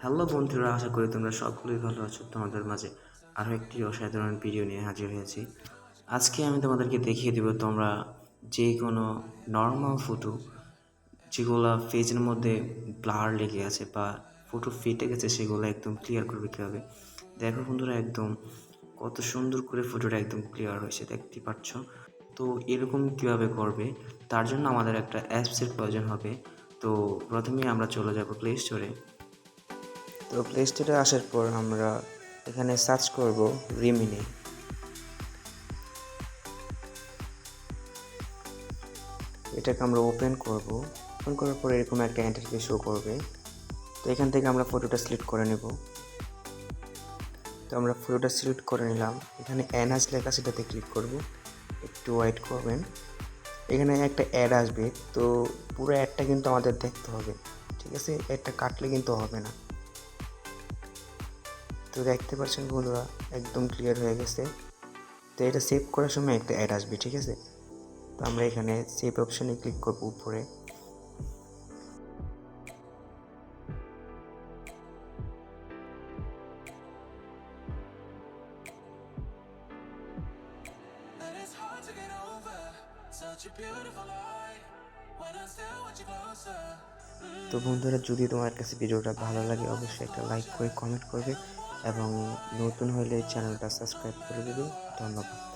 Hello বন্ধুরা, আশা করি তোমরা সকলেই ভালো আছো। তোমাদের মাঝে আরও একটি অসাধারণ ভিডিও নিয়ে হাজির হয়েছি। আজকে আমি তোমাদেরকে দেখিয়ে দেব তোমরা যে কোনো নর্মাল ফটো যেগুলো ফেজের মধ্যে ব্লার লেগে আছে বা ফটো ফেটে গেছে সেগুলো একদম ক্লিয়ার করবে কীভাবে। দেখো বন্ধুরা, একদম কত সুন্দর করে ফটোটা একদম ক্লিয়ার হয়েছে, দেখতে পাচ্ছ। তো এরকম কীভাবে করবে তার জন্য আমাদের একটা অ্যাপসের প্রয়োজন হবে। তো প্রথমেই আমরা চলে যাব প্লে স্টোরে। তো প্লে স্টোরে আসার পর আমরা এখানে সার্চ করব রিমিনি। এটাকে আমরা ওপেন করব। ওপেন করার পর এরকম একটা ইন্টারফেস শো করবে। তো এখান থেকে আমরা ফটোটা সিলেক্ট করে নেব। তো আমরা ফটোটা সিলেক্ট করে নিলাম। এখানে এনহান্স লেখা, সেটাতে ক্লিক করব। একটু ওয়েট করবেন, এখানে একটা অ্যাড আসবে। তো পুরো অ্যাডটা কিন্তু আমাদের দেখতে হবে, ঠিক আছে? অ্যাডটা কাটলে কিন্তু হবে না। তো দেখতে পাচ্ছেন বন্ধুরা, একদম ক্লিয়ার হয়ে গেছে। তো এটা সেভ করার সময় একটা অ্যাড আসবে, ঠিক আছে? তো আমরা এখানে সেভ অপশনে ক্লিক করব উপরে। তো বন্ধুরা, যদি তোমার কাছে ভিডিওটা ভালো লাগে অবশ্যই একটা লাইক করে কমেন্ট করবে এবং নতুন হলে চ্যানেলটা সাবস্ক্রাইব করে দেবে। ধন্যবাদ।